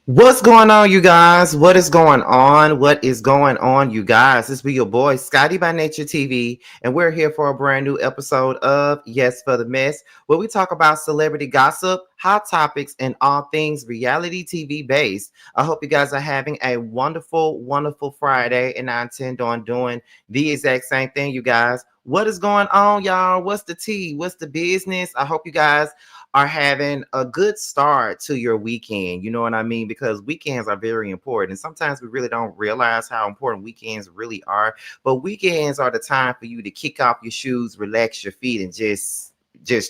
What's going on, you guys? What is going on? What is going on, you guys? This be your boy, Scotty by Nature TV, and we're here for a brand new episode of Yes for the Mess, where we talk about celebrity gossip, hot topics, and all things reality TV based. I hope you guys are having a wonderful, wonderful Friday, and I intend on doing the exact same thing, you guys. What is going on, y'all? What's the tea? What's the business? I hope you guys are having a good start to your weekend. You know what I mean? Because weekends are very important. And sometimes we really don't realize how important weekends really are. But weekends are the time for you to kick off your shoes, relax your feet, and just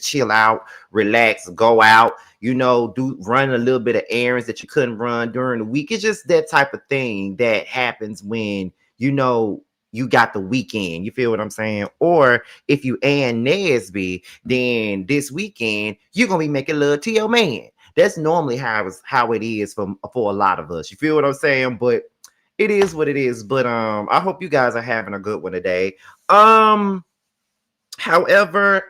chill out, relax, go out, do run a little bit of errands that you couldn't run during the week. It's just that type of thing that happens when you got the weekend. You feel what I'm saying? Or if you and Nesby, then this weekend you're gonna be making love to your man. That's normally how it is for a lot of us. You feel what I'm saying? But it is what it is. But I hope you guys are having a good one today. However,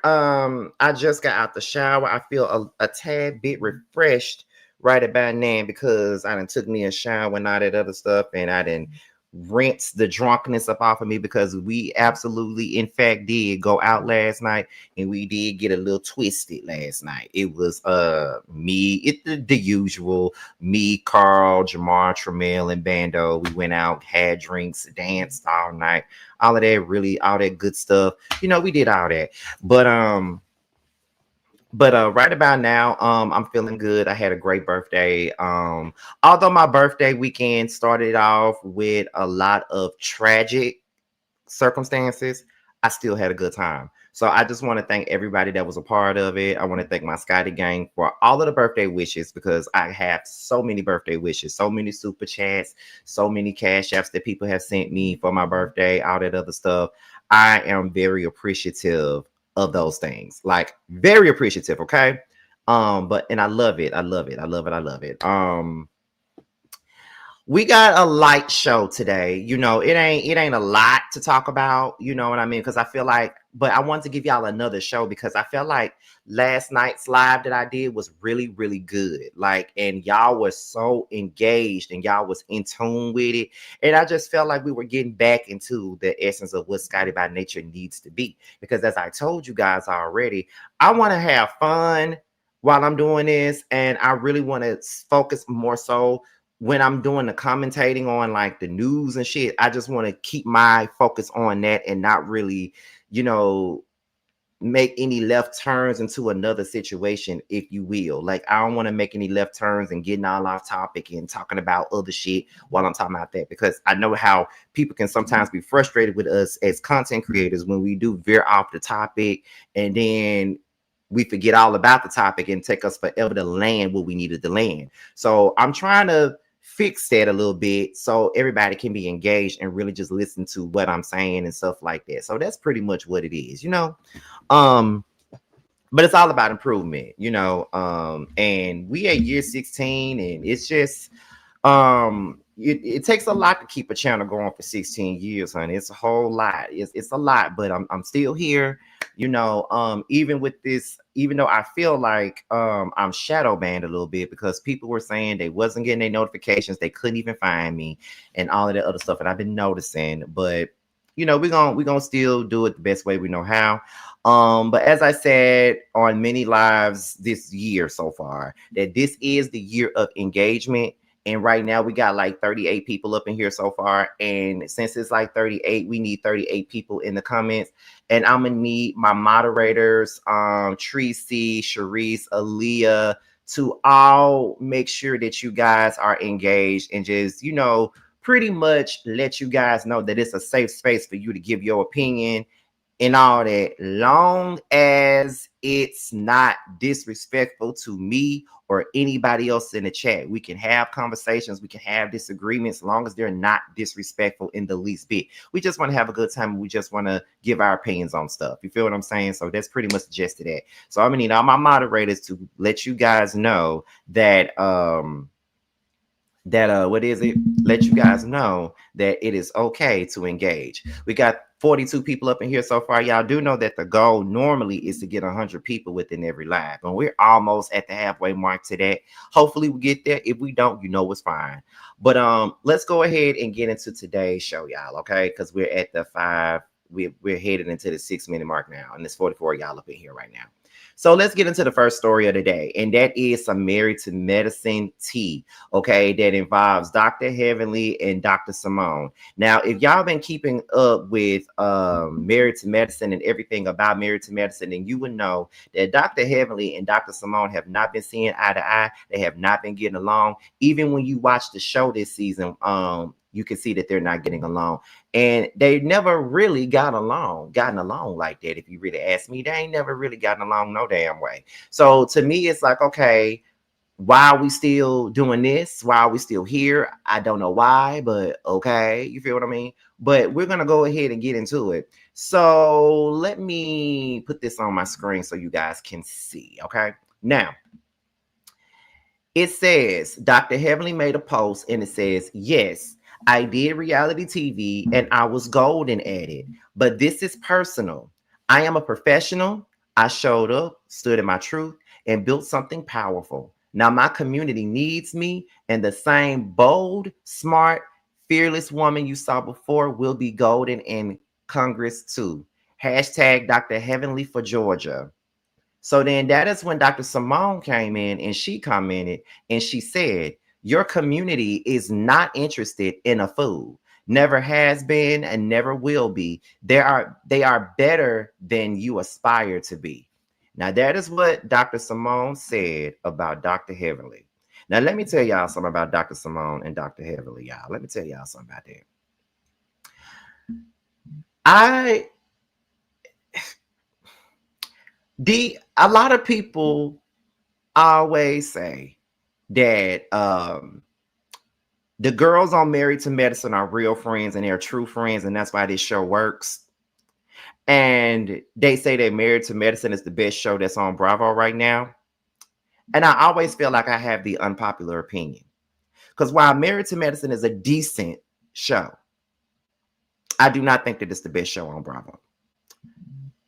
I just got out the shower. I feel a tad bit refreshed right about now because I done took me a shower and all that other stuff, and I didn't rinse the drunkenness up off of me because we absolutely, in fact, did go out last night and we did get a little twisted last night. It was the usual me, Carl, Jamar, Tramiel, and Bando. We went out, had drinks, danced all night, all of that, really, all that good stuff. We did all that. But right about now, I'm feeling good. I had a great birthday. Although my birthday weekend started off with a lot of tragic circumstances, I still had a good time. So I just want to thank everybody that was a part of it. I want to thank my Scotty gang for all of the birthday wishes because I have so many birthday wishes, so many super chats, so many cash apps that people have sent me for my birthday, all that other stuff. I am very appreciative of those things. Like very appreciative, okay? But and I love it. I love it. I love it. I love it. We got a light show today. It ain't a lot to talk about, you know what I mean? Because I feel like, but I want to give y'all another show because I felt like last night's live that I did was really, really good. Like, and y'all was so engaged and y'all was in tune with it. And I just felt like we were getting back into the essence of what Scotty by Nature needs to be. Because as I told you guys already, I want to have fun while I'm doing this, and I really want to focus more so when I'm doing the commentating on like the news and shit. I just want to keep my focus on that and not really, you know, make any left turns into another situation, if you will. Like, I don't want to make any left turns and getting all off topic and talking about other shit while I'm talking about that, because I know how people can sometimes be frustrated with us as content creators when we do veer off the topic and then we forget all about the topic and take us forever to land what we needed to land. So I'm trying to fix that a little bit so everybody can be engaged and really just listen to what I'm saying and stuff like that. So that's pretty much what it is, um but it's all about improvement, and we at year 16, and it's just it takes a lot to keep a channel going for 16 years, honey. It's a whole lot. It's a lot, but I'm still here, even with this, even though I feel like I'm shadow banned a little bit because people were saying they wasn't getting their notifications, they couldn't even find me and all of that other stuff, and I've been noticing. But we're gonna still do it the best way we know how. But as I said on many lives this year so far, that this is the year of engagement. And right now we got like 38 people up in here so far. And since it's like 38, we need 38 people in the comments. And I'm gonna need my moderators, Tracy, Sharice, Aaliyah, to all make sure that you guys are engaged and just, pretty much let you guys know that it's a safe space for you to give your opinion and all that, long as it's not disrespectful to me or anybody else in the chat. We can have conversations, we can have disagreements, as long as they're not disrespectful in the least bit. We just want to have a good time, and we just want to give our opinions on stuff. You feel what I'm saying? So that's pretty much just that. So I'm gonna need all my moderators to let you guys know that that what is it? Let you guys know that it is okay to engage. We got 42 people up in here so far. Y'all do know that the goal normally is to get 100 people within every live, and we're almost at the halfway mark to that. Hopefully we get there. If we don't, you know it's fine. But let's go ahead and get into today's show, y'all, okay? Because we're at the five, we're headed into the 6 minute mark now, and there's 44 y'all up in here right now. So let's get into the first story of the day, and that is some Married to Medicine tea, okay, that involves Dr. Heavenly and Dr. Simone. Now, if y'all been keeping up with Married to Medicine and everything about Married to Medicine, then you would know that Dr. Heavenly and Dr. Simone have not been seeing eye to eye. They have not been getting along. Even when you watch the show this season, you can see that they're not getting along. And they never really gotten along like that. If you really ask me, they ain't never really gotten along no damn way. So to me, it's like, okay, why are we still doing this? Why are we still here? I don't know why, but okay, you feel what I mean? But we're gonna go ahead and get into it. So let me put this on my screen so you guys can see. Okay. Now, it says Dr. Heavenly made a post and it says, yes, I did reality TV and I was golden at it, but this is personal. I am a professional. I showed up, stood in my truth, and built something powerful. Now my community needs me, and the same bold, smart, fearless woman you saw before will be golden in Congress too. Hashtag Dr. Heavenly for Georgia. So then that is when Dr. Simone came in and she commented and she said, your community is not interested in a fool. Never has been and never will be. They are better than you aspire to be. Now that is what Dr. Simone said about Dr. Heavenly. Now let me tell y'all something about Dr. Simone and Dr. Heavenly, y'all. Let me tell y'all something about that. A lot of people always say that the girls on Married to Medicine are real friends and they're true friends, and that's why this show works. And they say that Married to Medicine is the best show that's on Bravo right now. And I always feel like I have the unpopular opinion. Because while Married to Medicine is a decent show, I do not think that it's the best show on Bravo.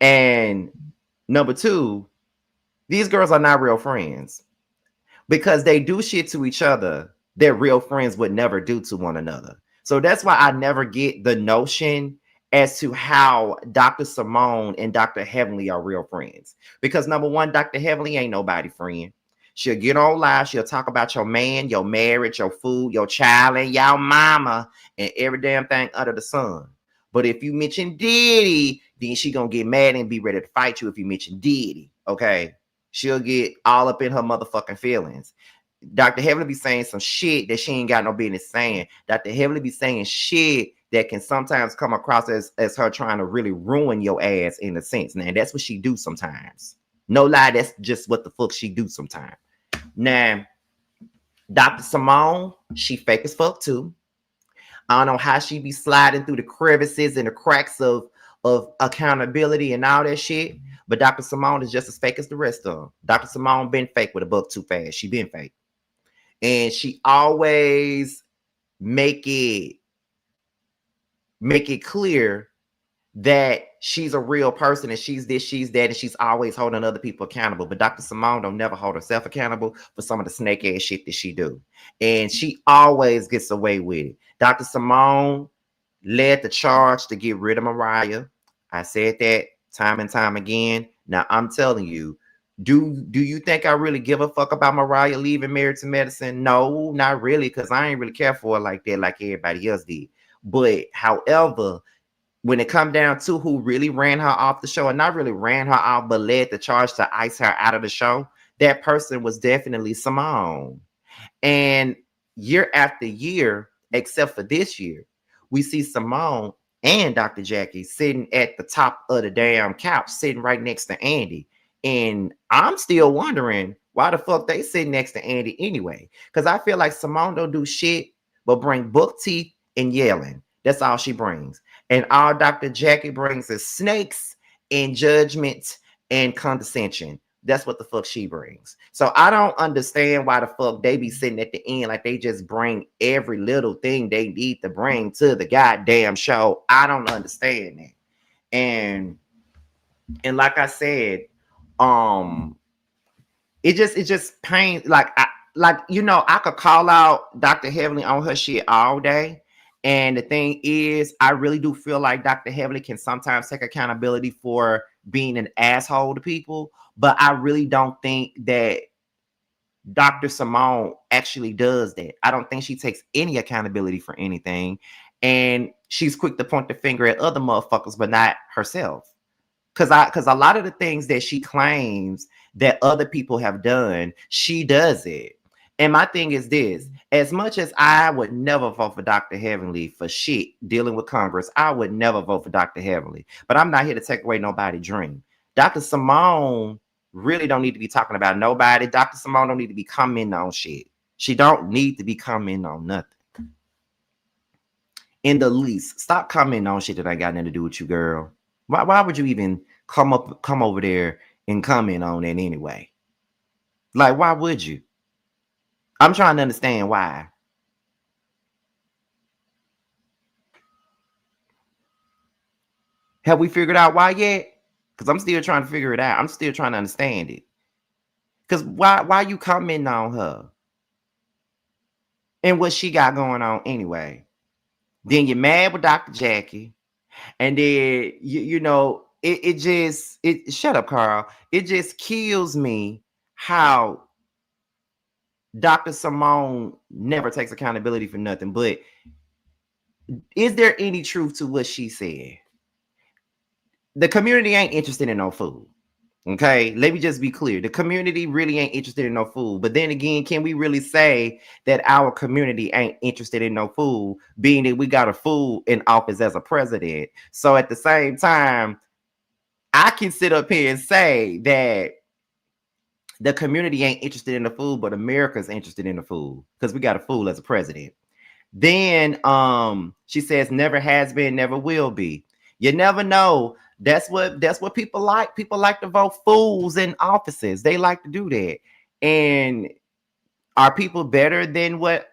And number two, these girls are not real friends because they do shit to each other that real friends would never do to one another. So that's why I never get the notion as to how Dr. Simone and Dr. Heavenly are real friends. Because number one, Dr. Heavenly ain't nobody friend. She'll get on live. She'll talk about your man, your marriage, your food, your child, and your mama, and every damn thing under the sun. But if you mention Diddy, then she gonna get mad and be ready to fight you if you mention Diddy. Okay. She'll get all up in her motherfucking feelings. Dr. Heavenly be saying some shit that she ain't got no business saying. Dr. Heavenly be saying shit that can sometimes come across as her trying to really ruin your ass in a sense. Now, that's what she do sometimes. No lie, that's just what the fuck she do sometimes. Now, Dr. Simone, she fake as fuck too. I don't know how she be sliding through the crevices and the cracks of accountability and all that shit. But Dr. Simone is just as fake as the rest of them. Dr. Simone been fake with a buck too fast. She been fake. And she always make it clear that she's a real person and she's this, she's that, and she's always holding other people accountable. But Dr. Simone don't never hold herself accountable for some of the snake ass shit that she do. And she always gets away with it. Dr. Simone led the charge to get rid of Mariah. I said that time and time again. Now I'm telling you, do you think I really give a fuck about Mariah leaving Married to Medicine? No, not really, because I ain't really care for her like that, like everybody else did. But however, when it come down to who really ran her off the show, and not really ran her off, but led the charge to ice her out of the show, that person was definitely Simone. And year after year, except for this year, we see Simone and Dr. Jackie sitting at the top of the damn couch, sitting right next to Andy. And I'm still wondering why the fuck they sit next to Andy anyway. Because I feel like Simone don't do shit but bring book teeth and yelling. That's all she brings. And all Dr. Jackie brings is snakes and judgment and condescension. That's what the fuck she brings. So I don't understand why the fuck they be sitting at the end like they just bring every little thing they need to bring to the goddamn show. I don't understand that. And like I said, um, it just pains like I could call out Dr. Heavenly on her shit all day. And the thing is, I really do feel like Dr. Heavenly can sometimes take accountability for being an asshole to people, but I really don't think that Dr. Simone actually does that. I don't think she takes any accountability for anything. And she's quick to point the finger at other motherfuckers, but not herself. Because a lot of the things that she claims that other people have done, she does it. And my thing is this: as much as I would never vote for Dr. Heavenly for shit dealing with Congress, I would never vote for Dr. Heavenly. But I'm not here to take away nobody's dream. Dr. Simone really don't need to be talking about nobody. Dr. Simone don't need to be commenting on shit. She don't need to be commenting on nothing. In the least, stop commenting on shit that ain't got nothing to do with you, girl. Why would you even come over there and comment on it anyway? Like, why would you? I'm trying to understand why. Have we figured out why yet? Because I'm still trying to figure it out. I'm still trying to understand it. Because why you commenting on her? And what she got going on anyway? Then you're mad with Dr. Jackie. And then it just shut up, Carl. It just kills me how Dr. Simone never takes accountability for nothing. But is there any truth to what she said? The community ain't interested in no food. Okay, let me just be clear. The community really ain't interested in no food. But then again, can we really say that our community ain't interested in no food, being that we got a fool in office as a president? So at the same time, I can sit up here and say that the community ain't interested in the food, but America's interested in the food because we got a fool as a president. Then she says never has been, never will be. You never know. That's what people like. People like to vote fools in offices. They like to do that. And are people better than what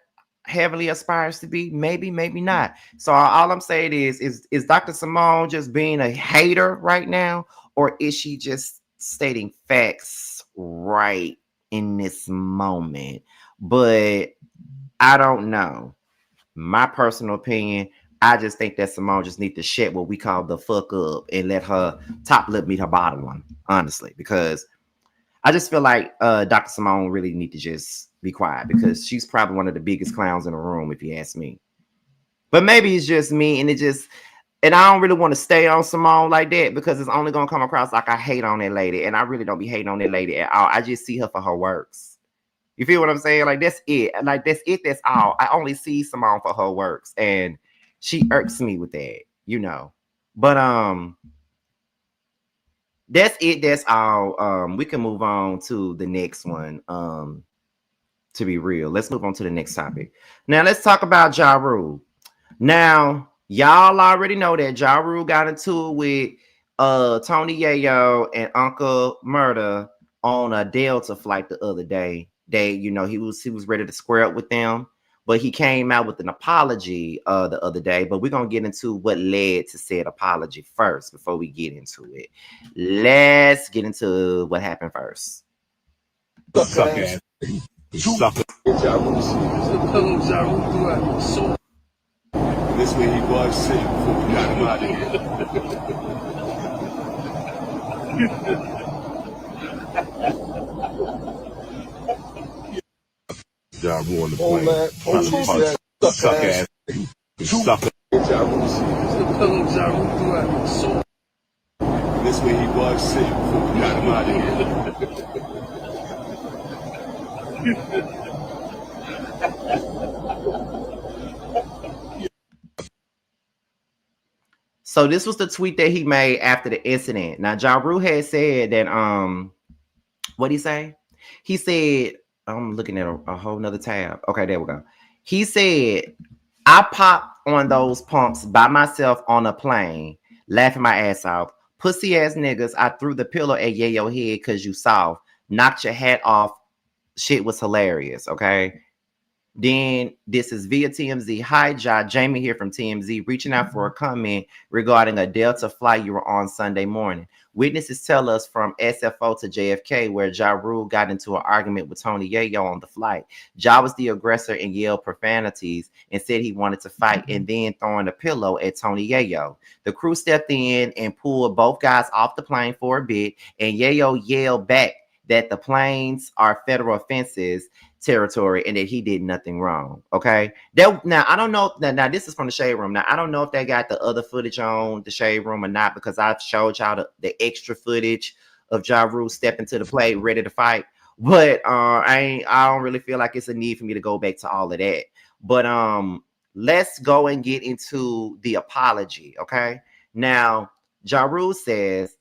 Heavenly aspires to be? Maybe, maybe not. So all I'm saying is Dr. Simone just being a hater right now, or is she just stating facts right in this moment? But I don't know. My personal opinion, I just think that Simone just needs to shut what we call the fuck up and let her top lip meet her bottom one, honestly, because I just feel like Dr. Simone really need to just be quiet because she's probably one of the biggest clowns in the room, if you ask me. But maybe it's just me, and I don't really want to stay on Simone like that because it's only gonna come across like I hate on that lady, and I really don't be hating on that lady at all. I just see her for her works. You feel what I'm saying? Like that's it. Like that's it. That's all. I only see Simone for her works, and she irks me with that, But that's it. That's all. We can move on to the next one. To be real, let's move on to the next topic. Now let's talk about Ja Rule. Now y'all already know that Ja Rule got into it with Tony Yayo and Uncle Murder on a Delta flight the other day. He was ready to square up with them, but he came out with an apology the other day. But we're gonna get into what led to said apology first before we get into it. Let's get into what happened first. Suck ass. Sucker. This way he was sitting before we got him out of here. Ja Rule on the plane. Suck ass. Sucker. This way he was sitting before we got him out of here. So this was the tweet that he made after the incident. Now, Ja Rule had said that what'd he say? He said, I'm looking at a whole nother tab. Okay, there we go. He said, I popped on those pumps by myself on a plane, laughing my ass off, Pussy ass niggas, I threw the pillow at Yayo head because you soft. Knocked your hat off. Shit was hilarious, okay? Then this is via TMZ. Hi, Ja. Jamie here from TMZ, reaching out for a comment regarding a Delta flight you were on Sunday morning. Witnesses tell us from SFO to JFK where Ja Rule got into an argument with Tony Yayo on the flight. Ja was the aggressor and yelled profanities and said he wanted to fight and then throwing a pillow at Tony Yayo. The crew stepped in and pulled both guys off the plane for a bit, and Yayo yelled back that the planes are federal offenses territory and that he did nothing wrong. Okay. Now I don't know. Now this is from the Shade Room. Now I don't know if they got the other footage on the Shade Room or not, because I've showed y'all the extra footage of Ja Rule stepping to the plate ready to fight. But I don't really feel like it's a need for me to go back to all of that. But let's go and get into the apology. Okay. Now Ja Rule says,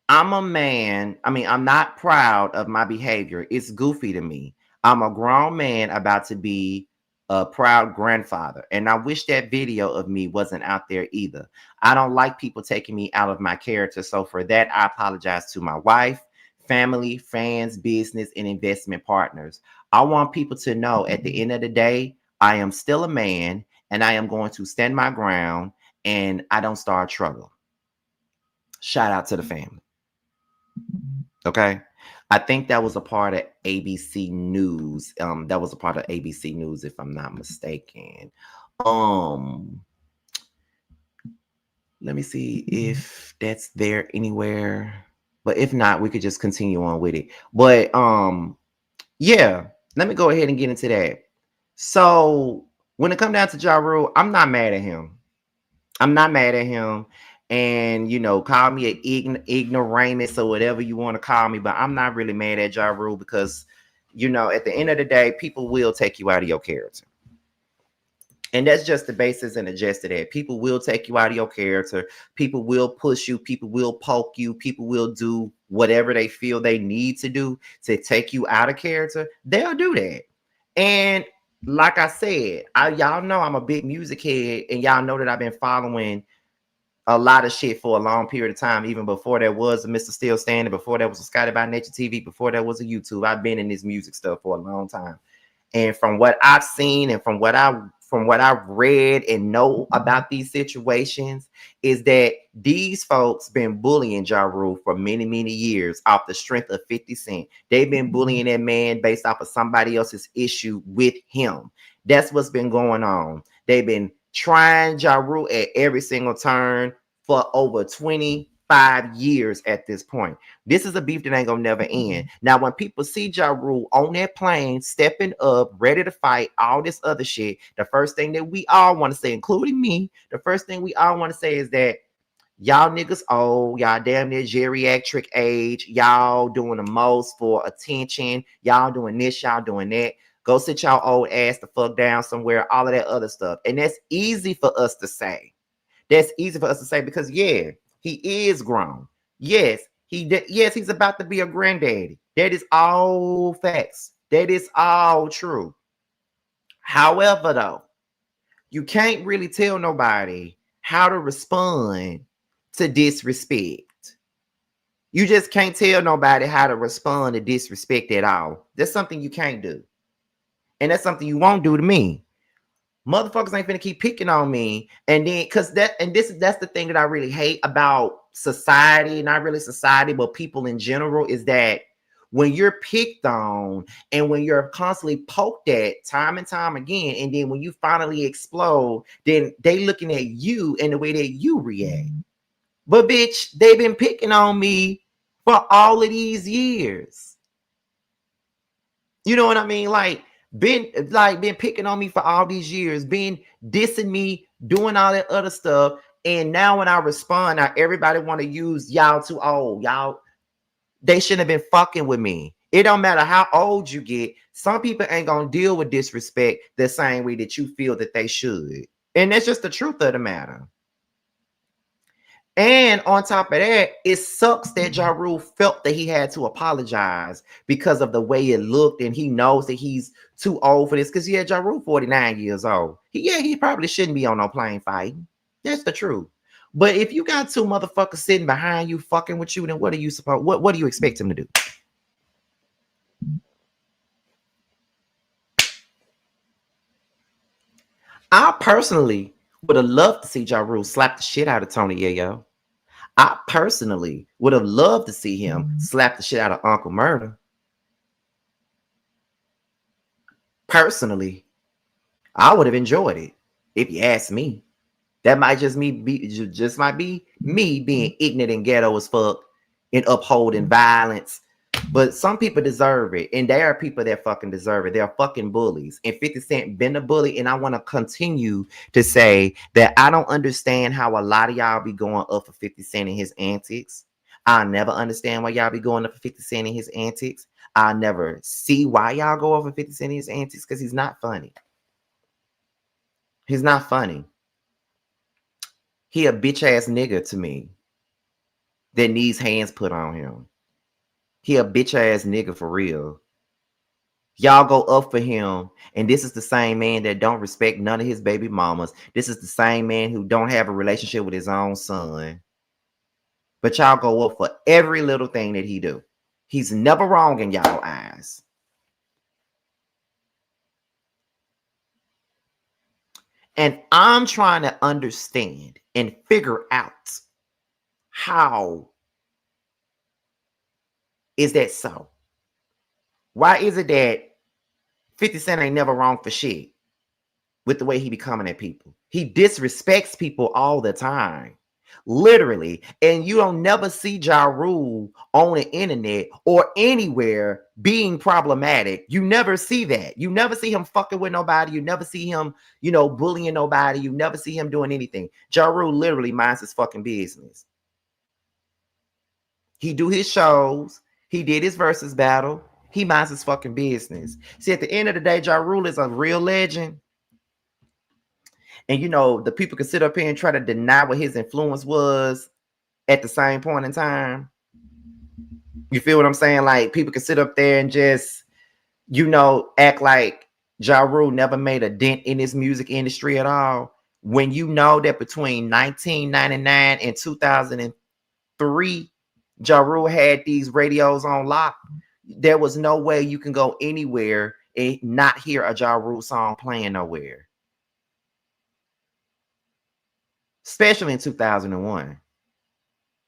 I'm a man. I mean, I'm not proud of my behavior. It's goofy to me. I'm a grown man about to be a proud grandfather. And I wish that video of me wasn't out there either. I don't like people taking me out of my character. So for that, I apologize to my wife, family, fans, business, and investment partners. I want people to know at the end of the day, I am still a man and I am going to stand my ground and I don't start trouble. Shout out to the family. Okay. I think that was a part of ABC News. That was a part of ABC News, if I'm not mistaken. Let me see if that's there anywhere. But if not, we could just continue on with it. But yeah, let me go ahead and get into that. So when it comes down to Ja Rule, I'm not mad at him. I'm not mad at him. And, you know, call me an ignoramus or whatever you want to call me. But I'm not really mad at Ja Rule because, you know, at the end of the day, people will take you out of your character. And that's just the basis and the gist of that. People will take you out of your character. People will push you. People will poke you. People will do whatever they feel they need to do to take you out of character. They'll do that. And like I said, y'all know I'm a big music head, and y'all know that I've been following a lot of shit for a long period of time, even before there was a Mr. Still Standing, before there was a Scotty by Nature TV, before there was a YouTube. I've been in this music stuff for a long time. And from what I've seen and from what I've read and know about these situations is that these folks been bullying Ja Rule for many, many years off the strength of 50 Cent. They've been bullying that man based off of somebody else's issue with him. That's what's been going on. They've been trying Ja Rule at every single turn for over 25 years at this point. This is a beef that ain't gonna never end. Now, when people see Ja Rule on that plane, stepping up, ready to fight, all this other shit, the first thing that we all want to say, including me, the first thing we all want to say is that y'all niggas old, y'all damn near geriatric age, y'all doing the most for attention, y'all doing this, y'all doing that. Go sit y'all old ass the fuck down somewhere, all of that other stuff. And that's easy for us to say. That's easy for us to say because, yeah, he is grown. Yes, he's about to be a granddaddy. That is all facts. That is all true. However, though, you can't really tell nobody how to respond to disrespect. You just can't tell nobody how to respond to disrespect at all. That's something you can't do. And that's something you won't do to me. Motherfuckers ain't finna keep picking on me. And then that's the thing that I really hate about society, not really society, but people in general, is that when you're picked on and when you're constantly poked at time and time again, and then when you finally explode, then they looking at you and the way that you react. But bitch, they've been picking on me for all of these years. You know what I mean? Like, been picking on me for all these years, been dissing me, doing all that other stuff. And now when I respond, now everybody want to use y'all too old. Y'all, they shouldn't have been fucking with me. It don't matter how old you get. Some people ain't gonna deal with disrespect the same way that you feel that they should. And that's just the truth of the matter. And on top of that, it sucks that Ja Rule felt that he had to apologize because of the way it looked, and he knows that he's too old for this. Because yeah, Ja Rule 49 years old. He probably shouldn't be on no plane fighting. That's the truth. But if you got two motherfuckers sitting behind you fucking with you, then what are you supposed? What do you expect him to do? I personally would have loved to see Ja Rule slap the shit out of Tony Yayo. I personally would have loved to see him slap the shit out of Uncle Murder. Personally, I would have enjoyed it if you ask me. That might just might be me being ignorant and ghetto as fuck and upholding violence. But some people deserve it, and there are people that fucking deserve it. They're fucking bullies. And 50 Cent been a bully, and I want to continue to say that I don't understand how a lot of y'all be going up for 50 Cent and his antics. I never understand why y'all be going up for 50 Cent and his antics. I never see why y'all go over 50 Cent and his antics, because he's not funny. He's not funny. He a bitch ass nigga to me that needs hands put on him. He a bitch ass nigga for real. Y'all go up for him, and this is the same man that don't respect none of his baby mamas. This is the same man who don't have a relationship with his own son. But y'all go up for every little thing that he do. He's never wrong in y'all eyes. And I'm trying to understand and figure out how is that so? Why is it that 50 Cent ain't never wrong for shit with the way he be coming at people? He disrespects people all the time. Literally. And you don't never see Ja Rule on the internet or anywhere being problematic. You never see that. You never see him fucking with nobody. You never see him, bullying nobody. You never see him doing anything. Ja Rule literally minds his fucking business. He do his shows. He did his versus battle. He minds his fucking business. See, at the end of the day, Ja Rule is a real legend. And the people can sit up here and try to deny what his influence was at the same point in time. You feel what I'm saying? Like, people can sit up there and just, act like Ja Rule never made a dent in his music industry at all. When you know that between 1999 and 2003, Ja Rule had these radios on lock. There was no way you can go anywhere and not hear a Ja Rule song playing nowhere. Especially in 2001.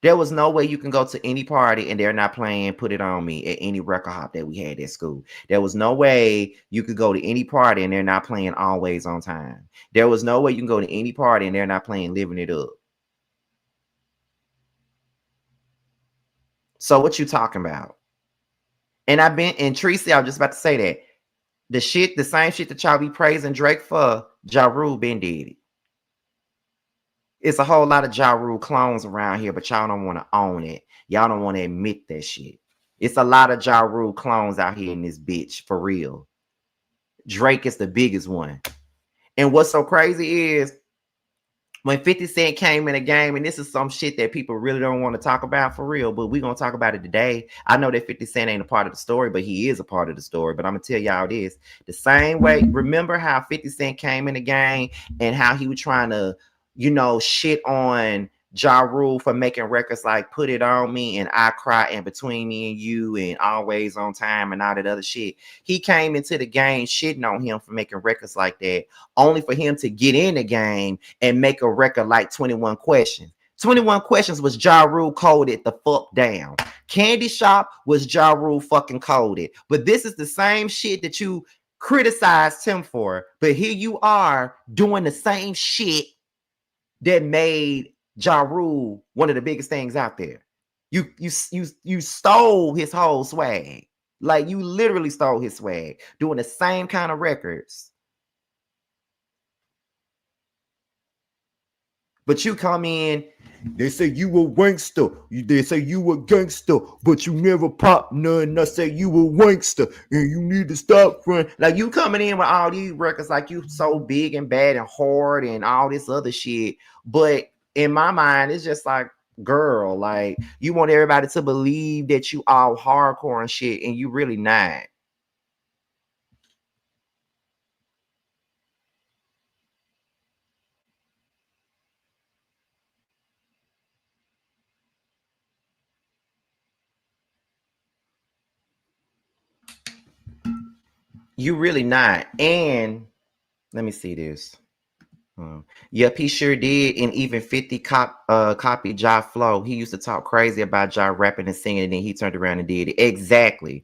There was no way you can go to any party and they're not playing Put It On Me at any record hop that we had at school. There was no way you could go to any party and they're not playing Always on Time. There was no way you can go to any party and they're not playing Living It Up. So what you talking about? And Tracy, I was just about to say that. The same shit that y'all be praising Drake for, Ja Rule been did it. It's a whole lot of Ja Rule clones around here, but y'all don't want to own it. Y'all don't want to admit that shit. It's a lot of Ja Rule clones out here in this bitch, for real. Drake is the biggest one. And what's so crazy is when 50 Cent came in the game, and this is some shit that people really don't want to talk about for real, but we're going to talk about it today. I know that 50 Cent ain't a part of the story, but he is a part of the story. But I'm going to tell y'all this. The same way, remember how 50 Cent came in the game and how he was trying to, shit on Ja Rule for making records like Put It On Me and I Cry and Between Me and You and Always on Time and all that other shit. He came into the game shitting on him for making records like that, only for him to get in the game and make a record like 21 Questions. 21 Questions was Ja Rule coded the fuck down. Candy Shop was Ja Rule fucking coded. But this is the same shit that you criticized him for. But here you are doing the same shit that made Ja Rule one of the biggest things out there. You stole his whole swag. Like, you literally stole his swag, doing the same kind of records. But you come in, they say you a wankster. They say you a gangster, but you never pop none. I say you a wankster, and you need to stop front. Like, you coming in with all these records like you so big and bad and hard and all this other shit. But in my mind, it's just like, girl, like, you want everybody to believe that you all hardcore and shit, and you really not. You really not. And let me see this. Yep, he sure did. And even 50 copied Ja Flow. He used to talk crazy about Ja rapping and singing, and then he turned around and did it. Exactly.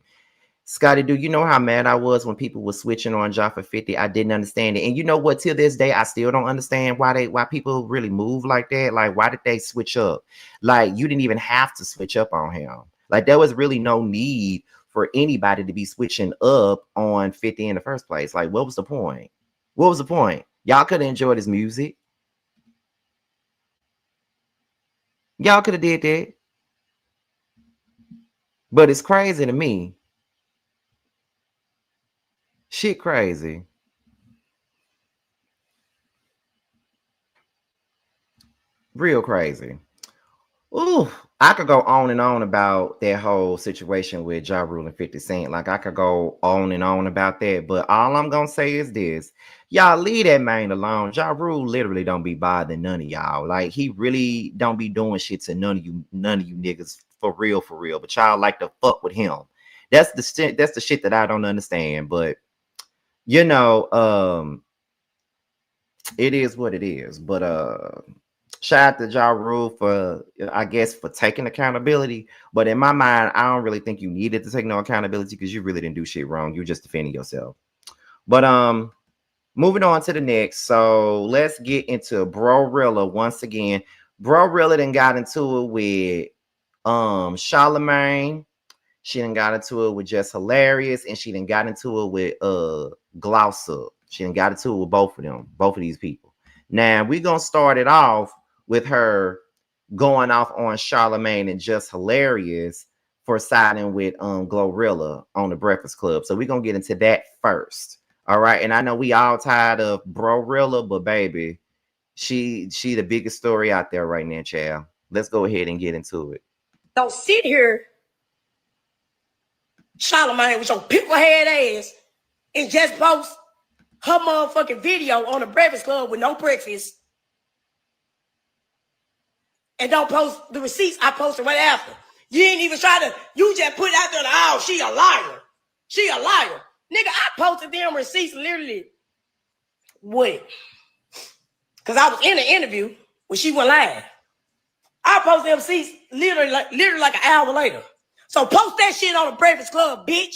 Scotty, do you know how mad I was when people were switching on Ja for 50? I didn't understand it. And you know what? Till this day, I still don't understand why people really move like that. Like, why did they switch up? Like, you didn't even have to switch up on him. Like, there was really no need for anybody to be switching up on 50 in the first place. Like, what was the point? What was the point? Y'all could have enjoyed his music. Y'all could have did that. But it's crazy to me. Shit crazy. Real crazy. Ooh, I could go on and on about that whole situation with Ja Rule and 50 Cent. Like, I could go on and on about that. But all I'm going to say is this. Y'all leave that man alone. Ja Rule literally don't be bothering none of y'all. Like, he really don't be doing shit to none of you niggas for real, for real. But y'all like to fuck with him. That's the shit that I don't understand. But, you know, it is what it is. But, shout out to Ja Rule for, I guess, for taking accountability. But in my mind, I don't really think you needed to take no accountability because you really didn't do shit wrong. You just defending yourself. But moving on to the next. So let's get into BroRilla once again. BroRilla then got into it with Charlemagne. She done got into it with Just Hilarious, and she done got into it with Gloss Up. She done got into it with both of these people. Now we're gonna start it off with her going off on Charlemagne and Just Hilarious for siding with GloRilla on the Breakfast Club. So we're gonna get into that first. All right. And I know we all tired of BroRilla, but baby, she the biggest story out there right now, child. Let's go ahead and get into it. Don't sit here, Charlemagne, with your pickle head ass and just post her motherfucking video on the Breakfast Club with no breakfast. And don't post the receipts I posted right after. You ain't even try to, you just put out there, oh, she a liar. She a liar. Nigga, I posted them receipts literally, what? Because I was in the interview when she went live. I posted them receipts literally like an hour later. So post that shit on the Breakfast Club, bitch.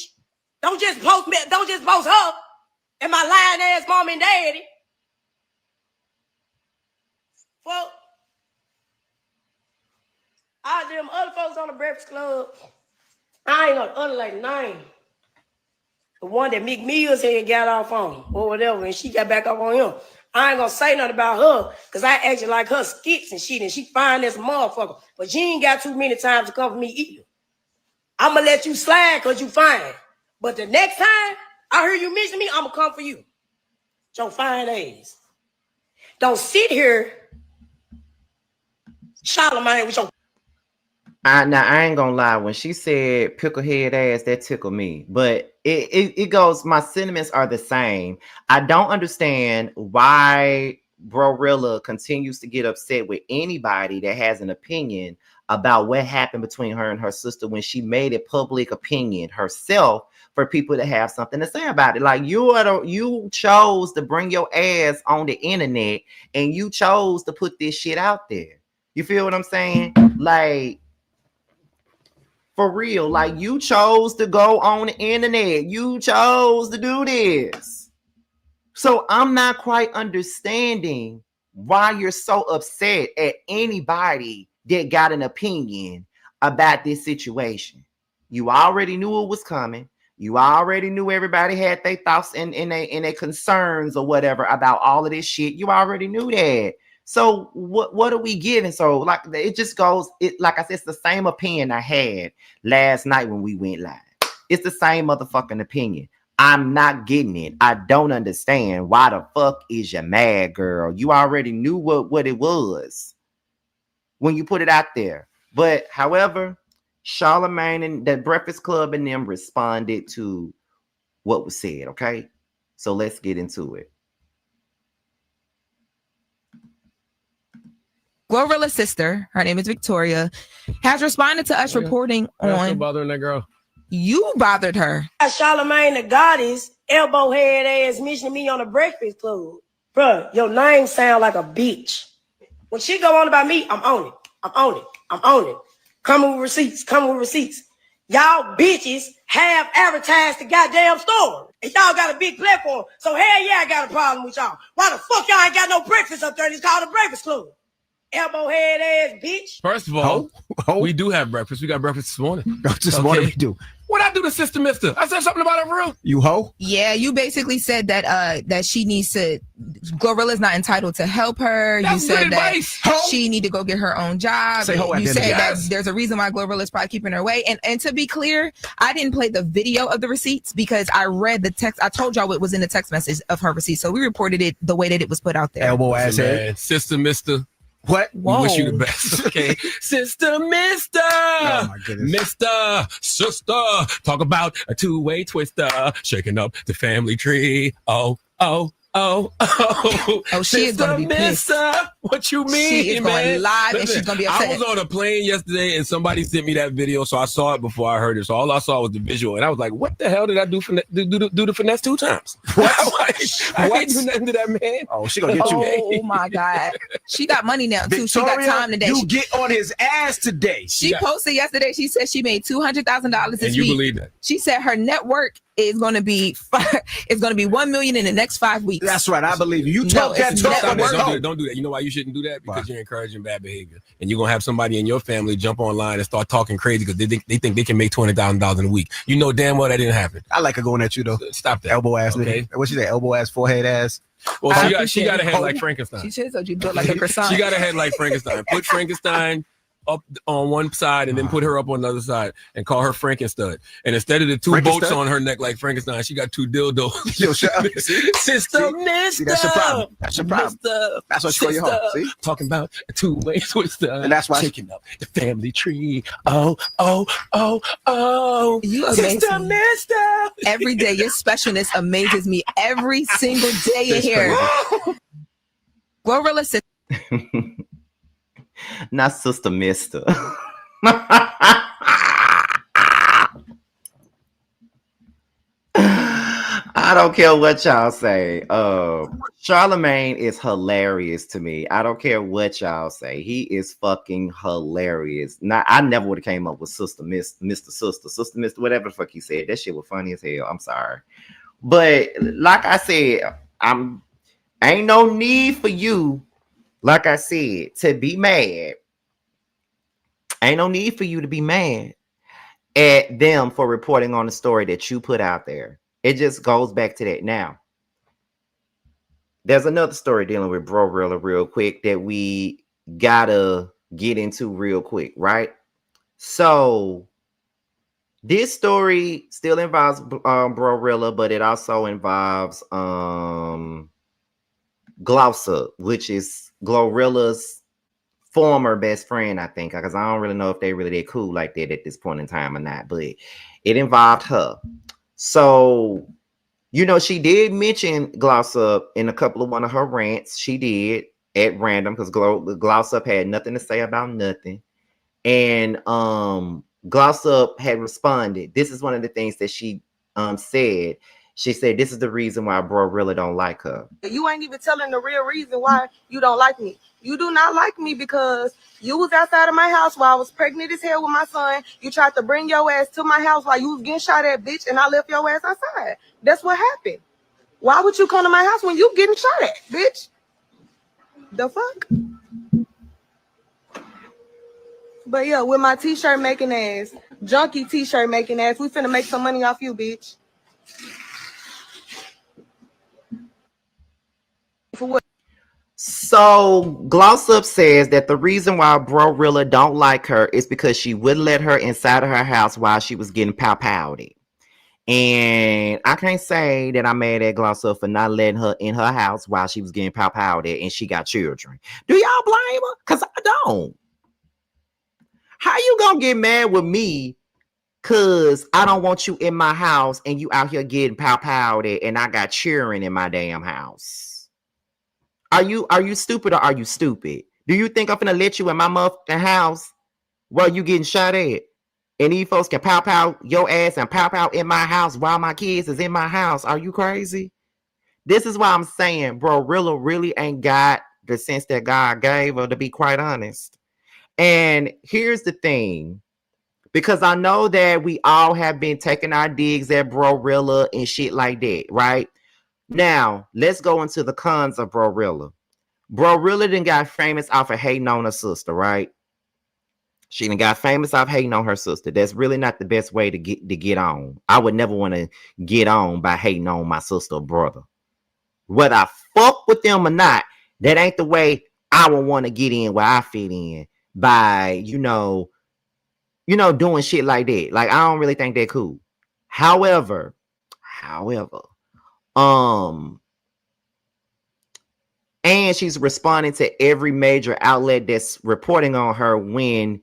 Don't just post her and my lying ass mom and daddy. Well, all them other folks on the Breakfast Club, I ain't know the other lady's name. The one that Meek Mills had got off on or whatever, and she got back up on him. I ain't gonna say nothing about her because I actually like her skits and shit, and she fine as a motherfucker. But she ain't got too many times to come for me either. I'm gonna let you slide because you fine. But the next time I hear you mention me, I'm gonna come for you. Your fine ass. Don't sit here, Charlemagne, with your. Now I ain't gonna lie. When she said picklehead ass, that tickled me. But it goes. My sentiments are the same. I don't understand why BroRilla continues to get upset with anybody that has an opinion about what happened between her and her sister when she made it public opinion herself for people to have something to say about it. Like you chose to bring your ass on the internet and you chose to put this shit out there. You feel what I'm saying? Like. For real, like you chose to go on the internet. You chose to do this. So I'm not quite understanding why you're so upset at anybody that got an opinion about this situation. You already knew it was coming. You already knew everybody had their thoughts and their concerns or whatever about all of this shit. You already knew that. So what are we getting? So like it just goes, like I said, it's the same opinion I had last night when we went live. It's the same motherfucking opinion. I'm not getting it. I don't understand. Why the fuck is you mad, girl? You already knew what it was when you put it out there. But however, Charlemagne and the Breakfast Club and them responded to what was said. Okay, so let's get into it. GloRilla's sister, her name is Victoria, has responded to us reporting on. Bothering that girl. You bothered her. Charlamagne the goddess, elbow head ass mentioning me on the Breakfast Club. Bruh, your name sound like a bitch. When she go on about me, I'm on it. I'm on it. I'm on it. Come with receipts. Come with receipts. Y'all bitches have advertised the goddamn store. And y'all got a big platform. So hell yeah, I got a problem with y'all. Why the fuck y'all ain't got no breakfast up there? It's called the Breakfast Club. Elbow head ass bitch. First of all, we do have breakfast. We got breakfast this morning. This morning we do. What I do to Sister Mister? I said something about her real. You hoe? Yeah, you basically said that that she needs to. GloRilla's not entitled to help her. That's you said that advice. she need to go get her own job. Say hoe you at the said end of that the there's a reason why GloRilla's probably keeping her away. And to be clear, I didn't play the video of the receipts because I read the text. I told y'all it was in the text message of her receipt, so we reported it the way that it was put out there. Elbow ass head. Sister Mister. What? We wish you the best. Okay. Sister Mister. Oh my goodness. Mister. Sister. Talk about a two-way twister. Shaking up the family tree. Oh. Oh, she is gonna be pissed. What you mean, She is man? going live and she's gonna be upset. I was on a plane yesterday and somebody sent me that video, so I saw it before I heard it. So all I saw was the visual, and I was like, "What the hell did I do do the finesse 2 times? What? I didn't do nothing to that man." Oh, she gonna get you. Oh my God, she got money now too. She got time today. You get on his ass today. She posted yesterday. She said she made $200,000 this week. And you believe that? She said her net worth is going to be $1 million in the next 5 weeks. That's right. I believe you. You talk that talk. Don't do that. You know why you shouldn't do that? Because you're encouraging bad behavior, and you're gonna have somebody in your family jump online and start talking crazy because they think they can make $20,000 in a week. You know damn well that didn't happen. I like her going at you though. Stop that. Elbow ass. Okay. What she say? Elbow ass, forehead ass. Well, she got a head like Frankenstein. She said so. You built like a croissant. She got a head like Frankenstein. Put Frankenstein up on one side and then put her up on the other side and call her Frankenstud. And instead of the 2 bolts on her neck like Frankenstein, she got 2 dildos. Yo, shut up. Sister Mister. That's your problem. That's your problem. Mister, that's what you call your home. See? Talking about a two-way twister. And that's why shaking up the family tree. Oh. You amazing. Sister Mister. Every day, your specialness amazes me every single day in here. GloRilla said. Not Sister Mister. I don't care what y'all say. Charlamagne is hilarious to me. I don't care what y'all say. He is fucking hilarious. I never would have came up with Sister Mister, whatever the fuck he said. That shit was funny as hell. I'm sorry. But like I said, ain't no need for you, like I said, to be mad. Ain't no need for you to be mad at them for reporting on the story that you put out there. It just goes back to that. Now, there's another story dealing with BroRilla real quick that we gotta get into real quick, right? So this story still involves BroRilla, but it also involves Glossa, which is GloRilla's former best friend, I think, because I don't really know if they really that cool like that at this point in time or not, but it involved her. So, you know, she did mention Glossa in a couple of one of her rants. She did at random because Glossa had nothing to say about nothing. And Glossa had responded. This is one of the things that she said. She said, this is the reason why BroRilla don't like her. You ain't even telling the real reason why you don't like me. You do not like me because you was outside of my house while I was pregnant as hell with my son. You tried to bring your ass to my house while you was getting shot at, bitch, and I left your ass outside. That's what happened. Why would you come to my house when you getting shot at, bitch? The fuck? But yeah, with my t-shirt making ass, junkie t-shirt making ass, we finna make some money off you, bitch. For what? So Glossa says that the reason why BroRilla don't like her is because she wouldn't let her inside of her house while she was getting pow-powed. And I can't say that I'm mad at Glossa for not letting her in her house while she was getting pow-powed and she got children. Do y'all blame her? Because I don't. How you gonna get mad with me because I don't want you in my house and you out here getting pow-powed and I got cheering in my damn house? Are you stupid or are you stupid? Do you think I'm gonna let you in my motherfucking house while you getting shot at? And these folks can pow pow your ass and pow pow in my house while my kids is in my house. Are you crazy? This is why I'm saying, BroRilla really ain't got the sense that God gave her, to be quite honest. And here's the thing, because I know that we all have been taking our digs at BroRilla and shit like that, right? Now, let's go into the cons of BroRilla. BroRilla done got famous off of hating on her sister, right? She done got famous off hating on her sister. That's really not the best way to get on. I would never want to get on by hating on my sister or brother. Whether I fuck with them or not, that ain't the way I would want to get in where I fit in by, doing shit like that. Like, I don't really think that cool. However, and she's responding to every major outlet that's reporting on her when,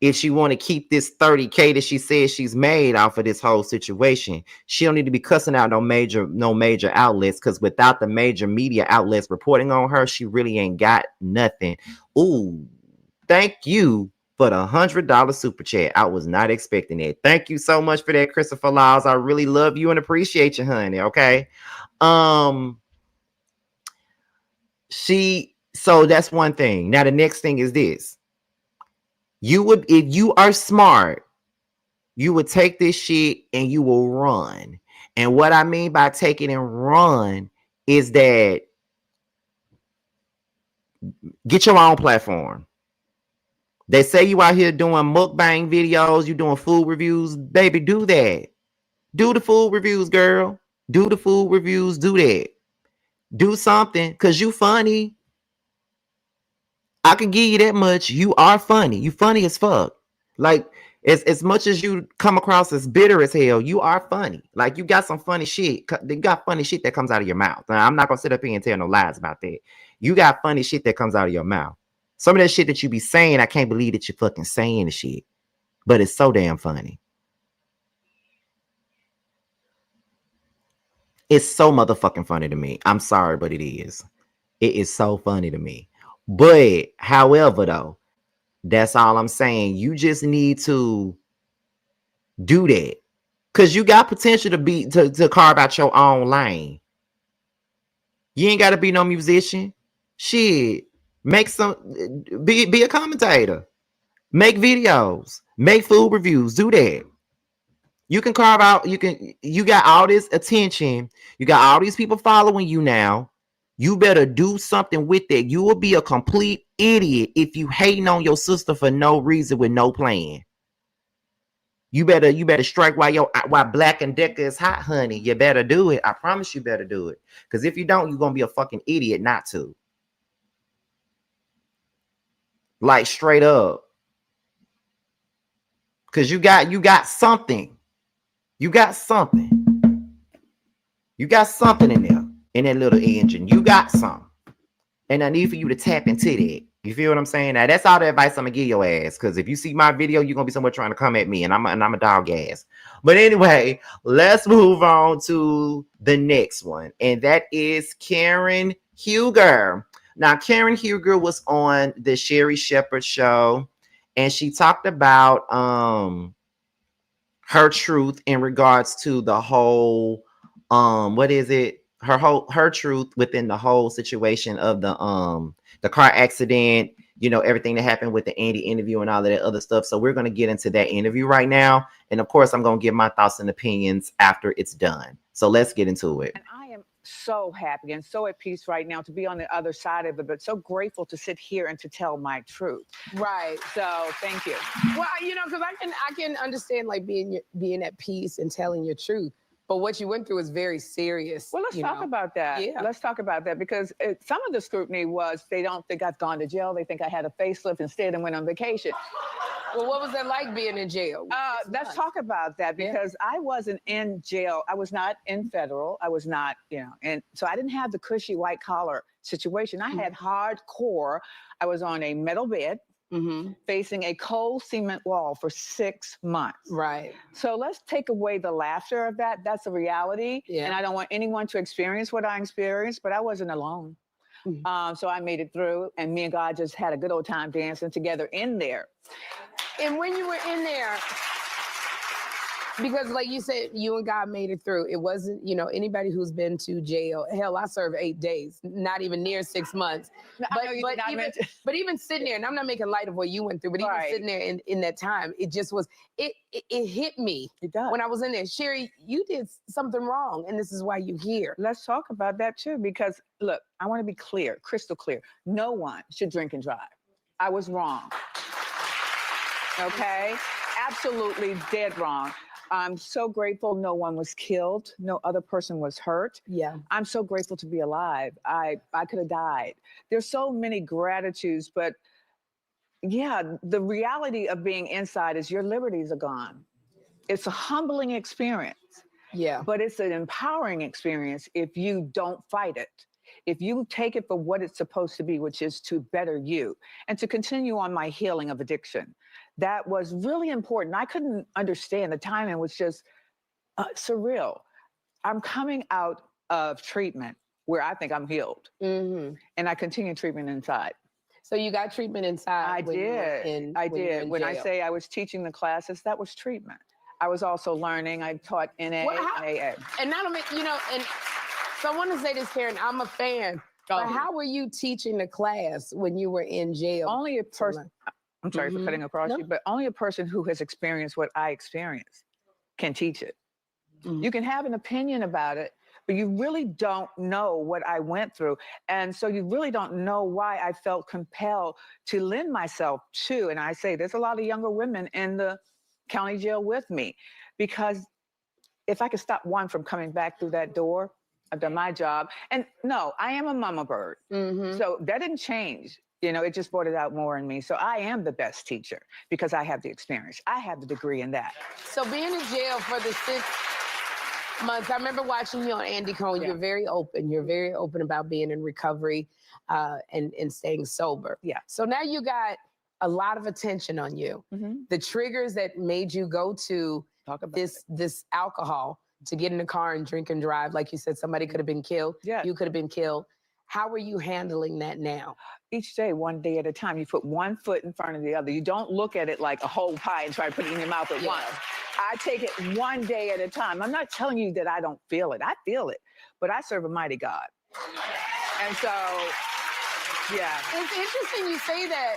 if she want to keep this 30K that she says she's made off of this whole situation, she don't need to be cussing out no major outlets, because without the major media outlets reporting on her, she really ain't got nothing. Ooh, thank you for the $100 super chat. I was not expecting it. Thank you so much for that, Christopher Laws. I really love you and appreciate you, honey. Okay. So that's one thing. Now the next thing is this. If you are smart, you would take this shit and you will run. And what I mean by take it and run is that get your own platform. They say you out here doing mukbang videos, you doing food reviews, baby, do that. Do the food reviews, girl. Do the food reviews, do that. Do something, because you funny. I can give you that much. You are funny. You funny as fuck. Like, as much as you come across as bitter as hell, you are funny. Like, you got some funny shit. You got funny shit that comes out of your mouth. Now, I'm not going to sit up here and tell no lies about that. You got funny shit that comes out of your mouth. Some of that shit that you be saying, I can't believe that you're fucking saying the shit. But it's so damn funny. It's so motherfucking funny to me. I'm sorry, but it is. It is so funny to me. But, however, though, that's all I'm saying. You just need to do that. Because you got potential to carve out your own lane. You ain't got to be no musician. Shit. Make be a commentator. Make videos. Make food reviews. Do that. You can carve out, you got all this attention. You got all these people following you now. You better do something with it. You will be a complete idiot if you hating on your sister for no reason with no plan. You better strike while Black and Decker is hot, honey. You better do it. I promise you better do it. Because if you don't, you're gonna be a fucking idiot not to. Like, straight up. Because you got something. You got something. You got something in there. In that little engine, you got some, and I need for you to tap into that. You feel what I'm saying? Now that's all the advice I'm gonna give your ass. Because if you see my video, you're gonna be somewhere trying to come at me, and I'm a dog ass. But anyway, let's move on to the next one, and that is Karen Huger. Now, Karen Huger was on the Sherry Shepherd show, and she talked about her truth in regards to the whole her truth within the whole situation of the car accident, everything that happened with the Andy interview and all of that other stuff. So we're going to get into that interview right now. And of course, I'm going to give my thoughts and opinions after it's done. So let's get into it. And I am so happy and so at peace right now to be on the other side of it, but so grateful to sit here and to tell my truth. Right. So thank you. Well, because I can understand like being at peace and telling your truth. But what you went through is very serious. Well, let's talk about that. Yeah. Let's talk about that, because some of the scrutiny was they don't think I've gone to jail. They think I had a facelift instead and went on vacation. Well, what was it like being in jail? Let's talk about that, because I wasn't in jail. I was not in federal. I was not, and so I didn't have the cushy white collar situation. I had hardcore. I was on a metal bed. Facing a cold cement wall for 6 months. Right. So let's take away the laughter of that. That's a reality. Yeah. And I don't want anyone to experience what I experienced, but I wasn't alone. So I made it through, and me and God just had a good old time dancing together in there. And when you were in there, Because like you said, you and God made it through. It wasn't, anybody who's been to jail. Hell, I served 8 days, not even near 6 months. But even sitting there, and I'm not making light of what you went through, but even sitting there in that time, it just was, it hit me. It does. When I was in there. Sherry, you did something wrong, and this is why you're here. Let's talk about that too, because look, I want to be clear, crystal clear. No one should drink and drive. I was wrong. Okay? Absolutely dead wrong. I'm so grateful no one was killed. No other person was hurt. Yeah. I'm so grateful to be alive. I could have died. There's so many gratitudes, but yeah, the reality of being inside is your liberties are gone. It's a humbling experience. Yeah. But it's an empowering experience if you don't fight it. If you take it for what it's supposed to be, which is to better you and to continue on my healing of addiction. That was really important. I couldn't understand. The timing was just surreal. I'm coming out of treatment where I think I'm healed. Mm-hmm. And I continue treatment inside. So you got treatment inside? I did. When I say I was teaching the classes, that was treatment. I was also learning. I taught NA and AA. And not only, and so I want to say this, Karen, I'm a fan. But how were you teaching the class when you were in jail? Only a person, I'm sorry for cutting across you, but only a person who has experienced what I experienced can teach it. You can have an opinion about it, but you really don't know what I went through. And so you really don't know why I felt compelled to lend myself to, and I say there's a lot of younger women in the county jail with me, because if I could stop one from coming back through that door, I've done my job. And no, I am a mama bird. So that didn't change. It just brought it out more in me. So I am the best teacher because I have the experience. I have the degree in that. So being in jail for the 6 months, I remember watching you on Andy Cohen. Yeah. You're very open. You're very open about being in recovery and staying sober. Yeah. So now you got a lot of attention on you. The triggers that made you go to this alcohol, to get in the car and drink and drive, like you said, somebody could have been killed. Yeah. You could have been killed. How are you handling that now? Each day, one day at a time. You put one foot in front of the other. You don't look at it like a whole pie and try to put it in your mouth at once. I take it one day at a time. I'm not telling you that I don't feel it. I feel it, but I serve a mighty God. And so, yeah. It's interesting you say that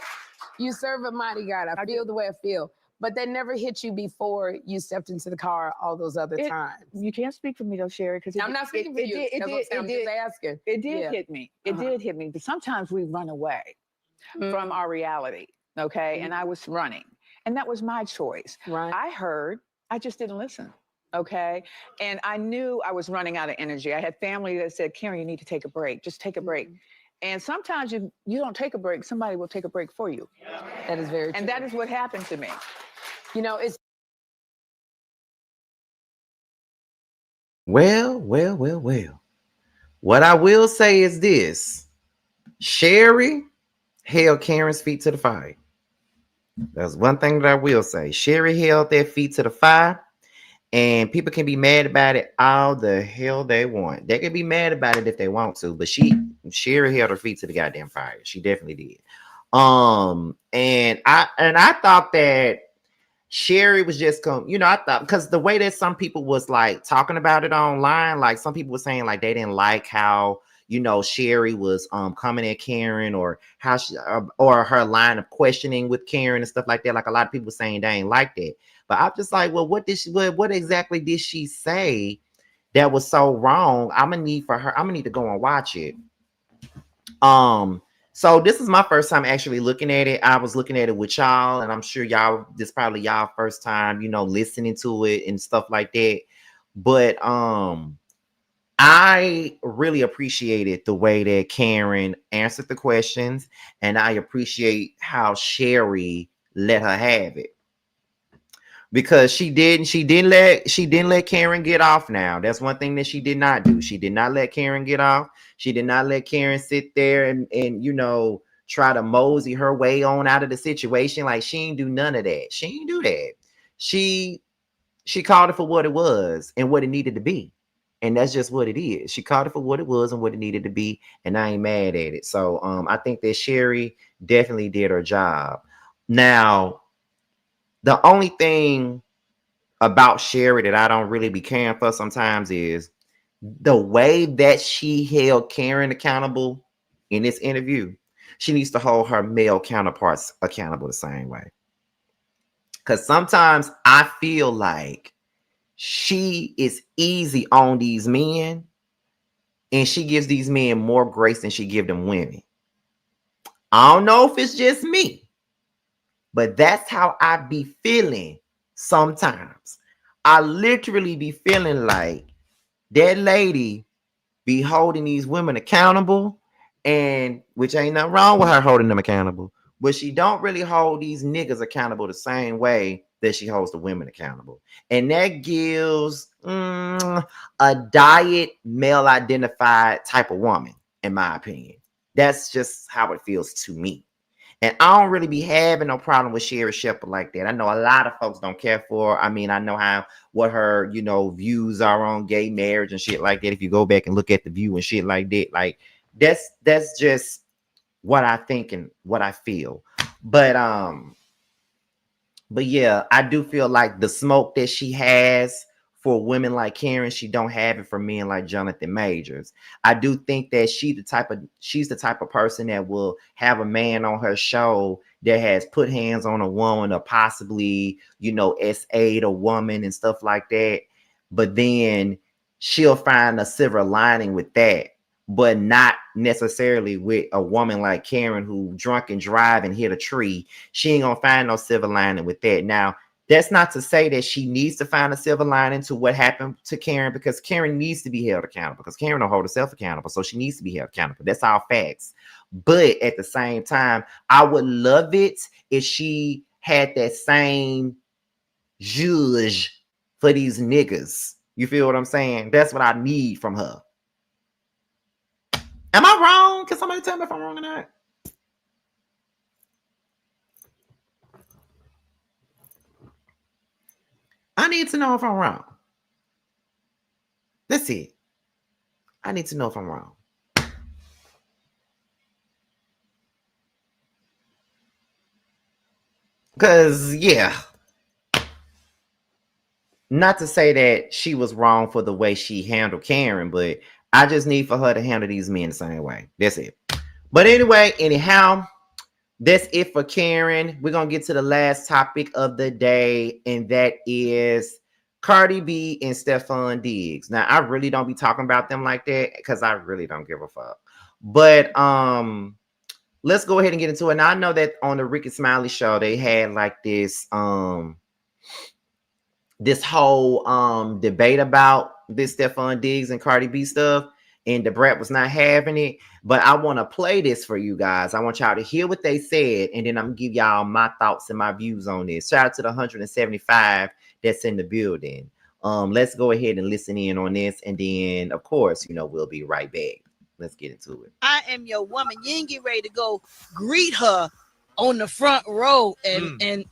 you serve a mighty God. I feel the way I feel. But that never hit you before you stepped into the car all those other times. You can't speak for me though, Sherry, because I'm not speaking for you. I'm just asking. It did hit me. It did hit me. But sometimes we run away from our reality, okay? And I was running. And that was my choice. Right. I heard, I just didn't listen, okay? And I knew I was running out of energy. I had family that said, Karen, you need to take a break. Just take a break. And sometimes you don't take a break, somebody will take a break for you. That is very true. And that is what happened to me. It's Well. What I will say is this. Sherry held Karen's feet to the fire. That's one thing that I will say. Sherry held their feet to the fire. And people can be mad about it all the hell they want. They can be mad about it if they want to, but Sherry held her feet to the goddamn fire. She definitely did. And I thought that Sherry was just I thought, because the way that some people was like talking about it online, like some people were saying like they didn't like how Sherry was coming at Karen, or how she or her line of questioning with Karen and stuff like that. Like a lot of people were saying they ain't like that. But I'm just like, well, what exactly did she say that was so wrong? I'm gonna need to go and watch it. So this is my first time actually looking at it. I was looking at it with y'all, and I'm sure this is probably y'all first time, listening to it and stuff like that. But I really appreciated the way that Karen answered the questions, and I appreciate how Sherry let her have it. Because she didn't let Karen get off now. That's one thing that she did not do. She did not let Karen get off. She did not let Karen sit there and try to mosey her way on out of the situation. Like, she ain't do none of that. She ain't do that. She called it for what it was and what it needed to be. And that's just what it is. She called it for what it was and what it needed to be. And I ain't mad at it. So I think that Sherry definitely did her job. Now, the only thing about Sherry that I don't really be caring for sometimes is the way that she held Karen accountable in this interview. She needs to hold her male counterparts accountable the same way. Because sometimes I feel like she is easy on these men, and she gives these men more grace than she gives them women. I don't know if it's just me, but that's how I be feeling sometimes. I literally be feeling like that lady be holding these women accountable, and which ain't nothing wrong with her holding them accountable, but she don't really hold these niggas accountable the same way that she holds the women accountable. And that gives a diet male identified type of woman, in my opinion. That's just how it feels to me. And I don't really be having no problem with Sherry Shepherd like that. I know a lot of folks don't care for her. I mean, I know what her, views are on gay marriage and shit like that. If you go back and look at the View and shit like that, like that's just what I think and what I feel. But yeah, I do feel like the smoke that she has for women like Karen, she don't have it for men like Jonathan Majors. I do think that she's the type of person that will have a man on her show that has put hands on a woman or possibly, SA'd a woman and stuff like that. But then she'll find a silver lining with that, but not necessarily with a woman like Karen who drunk and drive and hit a tree. She ain't gonna find no silver lining with that. Now, that's not to say that she needs to find a silver lining to what happened to Karen, because Karen needs to be held accountable, because Karen don't hold herself accountable, so she needs to be held accountable. That's all facts. But at the same time, I would love it if she had that same zhuzh for these niggas. You feel what I'm saying? That's what I need from her. Am I wrong? Can somebody tell me if I'm wrong or not? I need to know if I'm wrong. That's it. I need to know if I'm wrong. Because, yeah. Not to say that she was wrong for the way she handled Karen, but I just need for her to handle these men the same way. That's it. But anyway, anyhow, that's it for Karen. We're going to get to the last topic of the day, and that is Cardi B and Stefon Diggs. Now, I really don't be talking about them like that because I really don't give a fuck. But let's go ahead and get into it. Now, I know that on the Ricky Smiley show, they had like this whole debate about this Stefon Diggs and Cardi B stuff, and the Brat was not having it. But I want to play this for you guys. I want y'all to hear what they said, and then I'm gonna give y'all my thoughts and my views on this. Shout out to the 175 that's in the building. Let's go ahead and listen in on this, and then of course, we'll be right back. Let's get into it. I am your woman. You ain't get ready to go greet her on the front row and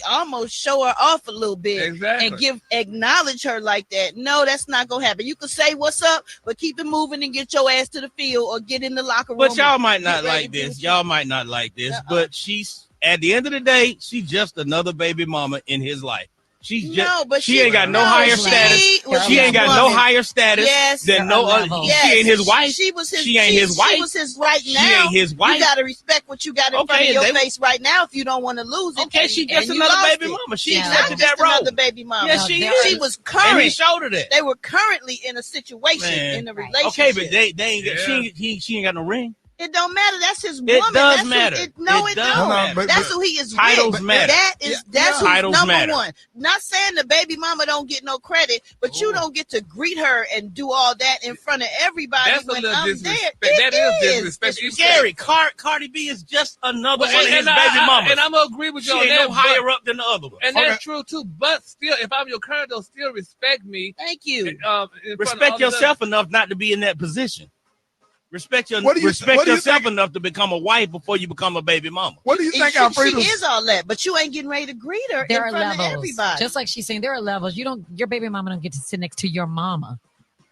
almost show her off a little bit, and acknowledge her like that. No, that's not gonna happen. You can say what's up, but keep it moving and get your ass to the field or get in the locker room. But y'all might not like this. Y'all might not like this, but she's, at the end of the day, she's just another baby mama in his life. She's just, she ain't got no higher status. She ain't got no higher status than no other. She ain't his wife. She ain't his wife. She was his right now. She ain't his wife. You gotta respect what you got in front of your face right now if you don't want to lose it. Okay, she just another baby mama. She accepted that role. Another baby mama. Yes, she is. She was current. And he showed her that. They were currently in a situation, in a relationship. Okay, but they ain't. She ain't got no ring. It don't matter. That's his woman. It does matter. It don't. That's who he is. Titles matter. That's titles number matter. one. Not saying the baby mama don't get no credit, but you don't get to greet her and do all that in front of everybody. That's when a little I'm disrespect. there. That is disrespect. It's scary. Cardi B is just another one of his baby mamas. And I'm gonna agree with you on that. She ain't no higher up than the other one. And that's true too. But still, if I'm your current, they'll still respect me. Thank you. Respect yourself enough not to be in that position. Respect yourself enough to become a wife before you become a baby mama. What do you think, Alfredo? She is all that, but you ain't getting ready to greet her in front of everybody. Just like she's saying, there are levels. Your baby mama don't get to sit next to your mama.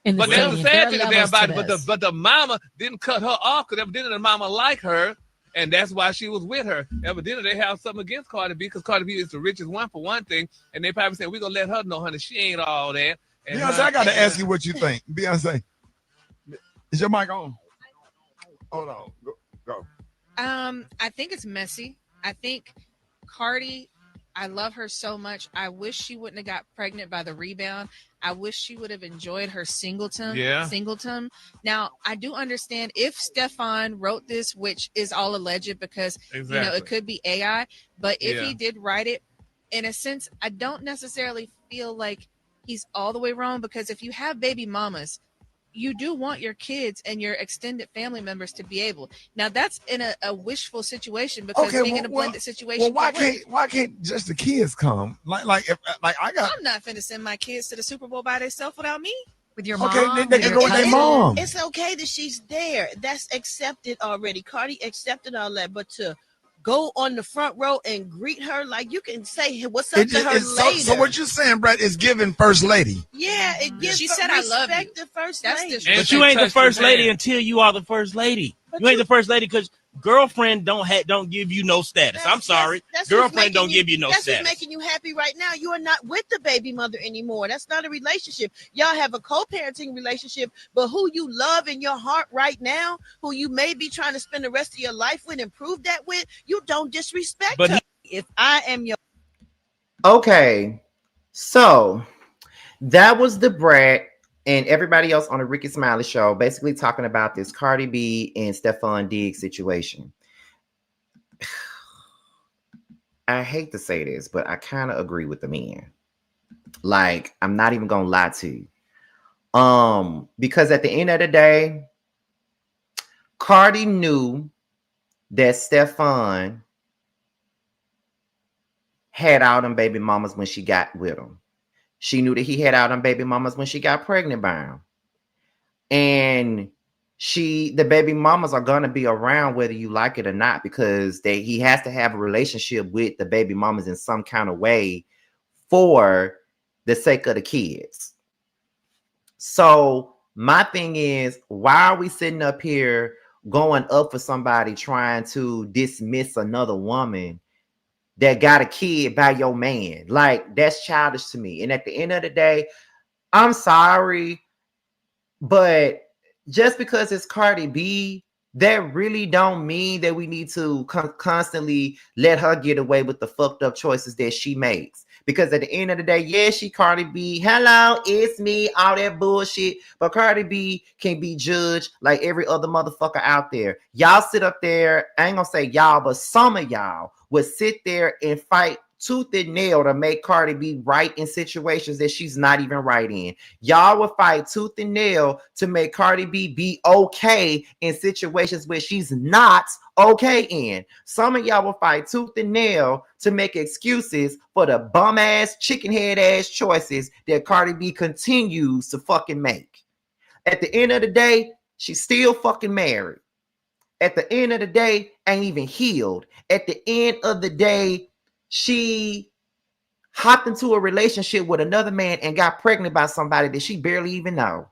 But that's the sad thing about it. But the mama didn't cut her off because evidently the mama like her. And that's why she was with her. Evidently, they have something against Cardi B because Cardi B is the richest one for one thing. And they probably said, we're going to let her know, honey, she ain't all that. And Beyonce, I got to ask you what you think. Beyonce, is your mic on? Hold on. Go. I think it's messy. I think Cardi, I love her so much. I wish she wouldn't have got pregnant by the rebound. I wish she would have enjoyed her singleton. Now, I do understand if Stefon wrote this, which is all alleged because it could be AI, but if he did write it, in a sense, I don't necessarily feel like he's all the way wrong, because if you have baby mamas, you do want your kids and your extended family members to be able. Now that's in a wishful situation, because being in a blended situation. Well, why can't just the kids come? Like I got. I'm not finna send my kids to the Super Bowl by themselves without me. With your mom. Okay, they can go with their mom. It's okay that she's there. That's accepted already. Cardi accepted all that, but to go on the front row and greet her, like you can say what's up to her later. So what you're saying, Brett, is giving first lady. Yeah, it gives. She said, "I love you." The first lady. But you ain't the first lady until you are the first lady. You ain't the first lady because girlfriend don't give you no status. I'm sorry, girlfriend don't give you no status. That's what's making you happy right now. You are not with the baby mother anymore. That's not a relationship. Y'all have a co-parenting relationship, but who you love in your heart right now, who you may be trying to spend the rest of your life with and prove that with, you don't disrespect her. If I am your okay, so that was the Brett and everybody else on the Ricky Smiley show, basically talking about this Cardi B and Stefon Diggs situation. I hate to say this, but I kind of agree with the men. Like, I'm not even gonna lie to you. Because at the end of the day, Cardi knew that Stefon had all them baby mamas when she got with him. She knew that he had all them baby mamas when she got pregnant by him. And the baby mamas are going to be around whether you like it or not, because he has to have a relationship with the baby mamas in some kind of way for the sake of the kids. So my thing is, why are we sitting up here going up for somebody trying to dismiss another woman that got a kid by your man? Like, that's childish to me. And at the end of the day, I'm sorry, but just because it's Cardi B, that really don't mean that we need to constantly let her get away with the fucked up choices that she makes. Because at the end of the day, yeah, she Cardi B. Hello, it's me, all that bullshit. But Cardi B can be judged like every other motherfucker out there. Y'all sit up there, I ain't gonna say y'all, but some of y'all would sit there and fight tooth and nail to make Cardi B right in situations that she's not even right in. Y'all would fight tooth and nail to make Cardi B be okay in situations where she's not okay in. Some of y'all will fight tooth and nail to make excuses for the bum ass, chicken head ass choices that Cardi B continues to fucking make. At the end of the day, she's still fucking married. At the end of the day, ain't even healed. At the end of the day, she hopped into a relationship with another man and got pregnant by somebody that she barely even know.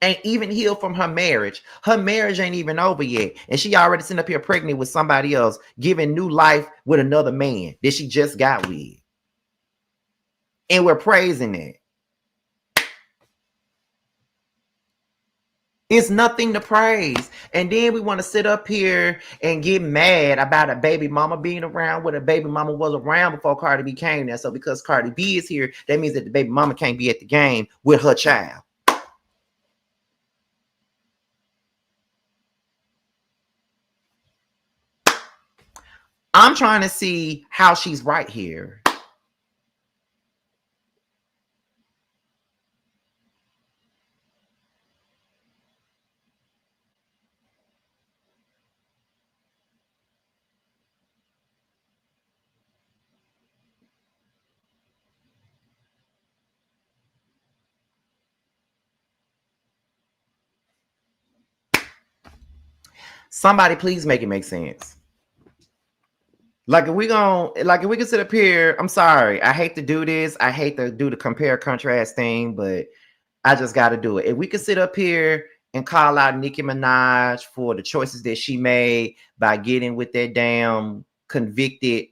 Ain't even healed from her marriage. Her marriage ain't even over yet. And she already sitting up here pregnant with somebody else, giving new life with another man that she just got with. And we're praising it. It's nothing to praise. And then we want to sit up here and get mad about a baby mama being around when a baby mama was around before Cardi B came there. So because Cardi B is here, that means that the baby mama can't be at the game with her child. I'm trying to see how she's right here. Somebody please make it make sense. Like if we can sit up here, I'm sorry, I hate to do this. I hate to do the compare contrast thing, but I just got to do it. If we can sit up here and call out Nicki Minaj for the choices that she made by getting with that damn convicted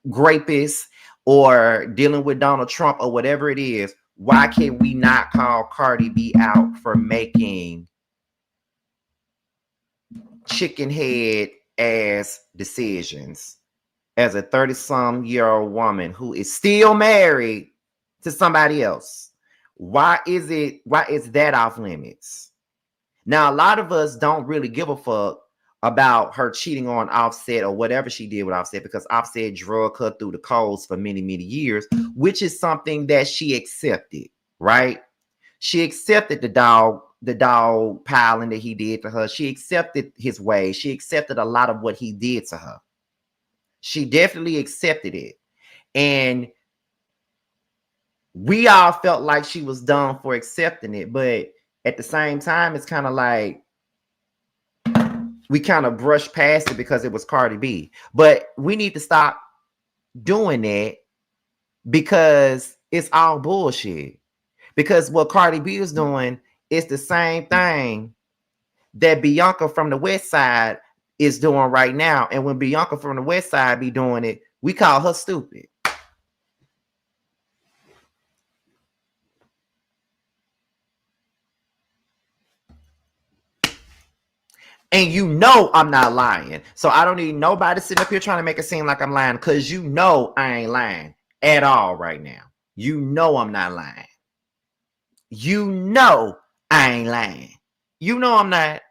rapist or dealing with Donald Trump or whatever it is, why can we not call Cardi B out for making chicken head ass decisions as a 30-some-year-old woman who is still married to somebody else? Why is that off limits? Now, a lot of us don't really give a fuck about her cheating on Offset or whatever she did with Offset, because Offset drug her through the coals for many, many years, which is something that she accepted, right? She accepted the dog piling that he did to her. She accepted his ways. She accepted a lot of what he did to her. She definitely accepted it. And we all felt like she was dumb for accepting it. But at the same time, it's kind of like we kind of brushed past it because it was Cardi B. But we need to stop doing that because it's all bullshit. Because what Cardi B is doing is the same thing that Bianca from the West Side is doing right now. And when Bianca from the West Side be doing it, we call her stupid. And you know I'm not lying. So I don't need nobody sitting up here trying to make it seem like I'm lying, because you know I ain't lying at all right now. You know I'm not lying. You know I ain't lying. You know I'm not.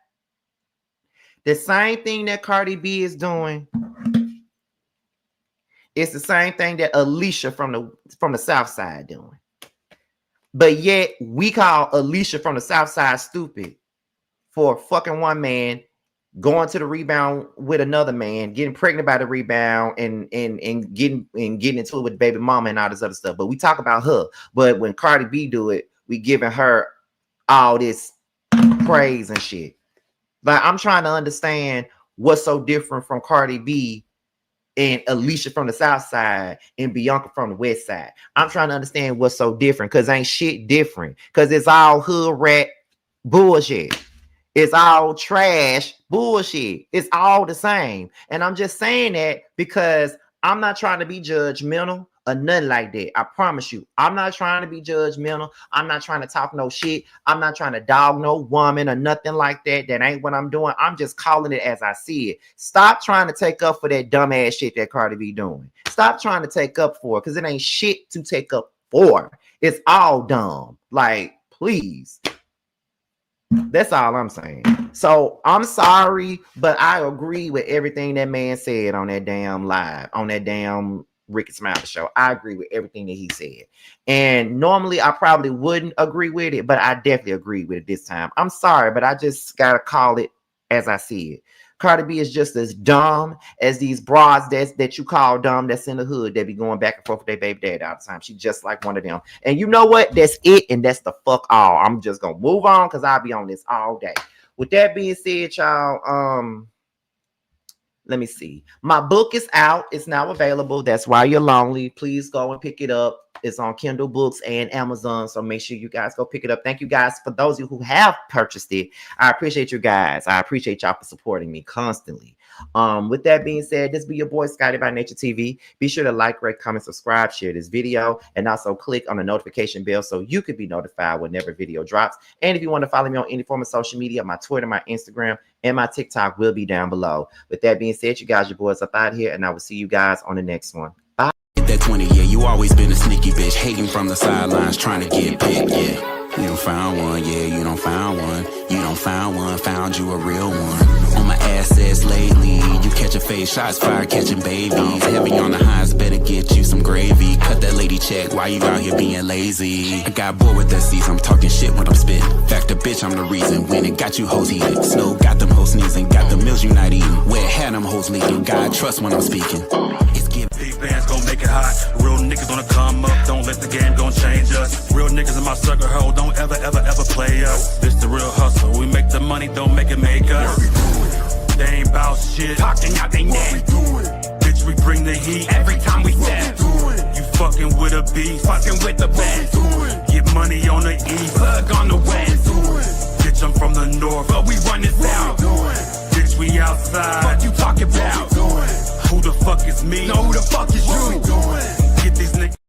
The same thing that Cardi B is doing, it's the same thing that Alicia from the South Side doing. But yet we call Alicia from the South Side stupid for fucking one man, going to the rebound with another man, getting pregnant by the rebound, and getting into it with baby mama and all this other stuff. But we talk about her. But when Cardi B do it, we giving her all this praise and shit. Like, I'm trying to understand what's so different from Cardi B and Alicia from the South Side and Bianca from the West Side. I'm trying to understand what's so different, because ain't shit different. Because it's all hood rat bullshit. It's all trash bullshit. It's all the same. And I'm just saying that because I'm not trying to be judgmental or nothing like that. I promise you. I'm not trying to be judgmental. I'm not trying to talk no shit. I'm not trying to dog no woman or nothing like that. That ain't what I'm doing. I'm just calling it as I see it. Stop trying to take up for that dumbass shit that Cardi B doing. Stop trying to take up for it, because it ain't shit to take up for. It's all dumb. Like, please. That's all I'm saying. So I'm sorry, but I agree with everything that man said on that damn live, on that damn Ricky Smiley show. I agree with everything that he said. And normally I probably wouldn't agree with it, but I definitely agree with it this time. I'm sorry, but I just gotta call it as I see it. Cardi B is just as dumb as these broads that you call dumb that's in the hood that be going back and forth with their baby dad all the time. She's just like one of them. And you know what? That's it, and that's the fuck all. I'm just gonna move on because I'll be on this all day. With that being said, y'all, let me see. My book is out. It's now available. That's Why You're Lonely. Please go and pick it up. It's on Kindle Books and Amazon, so make sure you guys go pick it up. Thank you guys for those of you who have purchased it. I appreciate you guys. I appreciate y'all for supporting me constantly. With that being said, this be your boy Scotty by Nature TV. Be sure to like, rate, comment, subscribe, share this video, and also click on the notification bell so you can be notified whenever video drops. And if you want to follow me on any form of social media, my Twitter, my Instagram, and my TikTok will be down below. With that being said, you guys, your boys up out here, and I will see you guys on the next one. Bye. That 20, yeah, you always been a sneaky bitch, hating from the sidelines, trying to get picked, yeah. You don't found one, yeah, you don't found one. You don't found one, found you a real one. On my assets lately, you catch a face, shots fired, catching babies. Heavy on the highs, better get you some gravy. Cut that lady check, why you out here being lazy? I got bored with that season, I'm talking shit when I'm spitting. Fact, the bitch, I'm the reason, when it got you hoes heated. Snow got them hoes sneezing, got the meals you not eating. Where had them hoes leaking, God trust when I'm speaking. It's giving. These bands gon' make it hot. Real niggas gonna come up. Don't let the game gon' change us. Real niggas in my circle, ho. Don't ever play us. This the real hustle. We make the money, don't make it make us. They ain't bout shit. Talking out they neck. Bitch, we bring the heat every time we step. You fucking with a beast. Fucking with the best. Get money on the east. Plug on the west. Get outside. Fuck you talking about? Who the fuck is me? No, who the fuck is you? Get these niggas.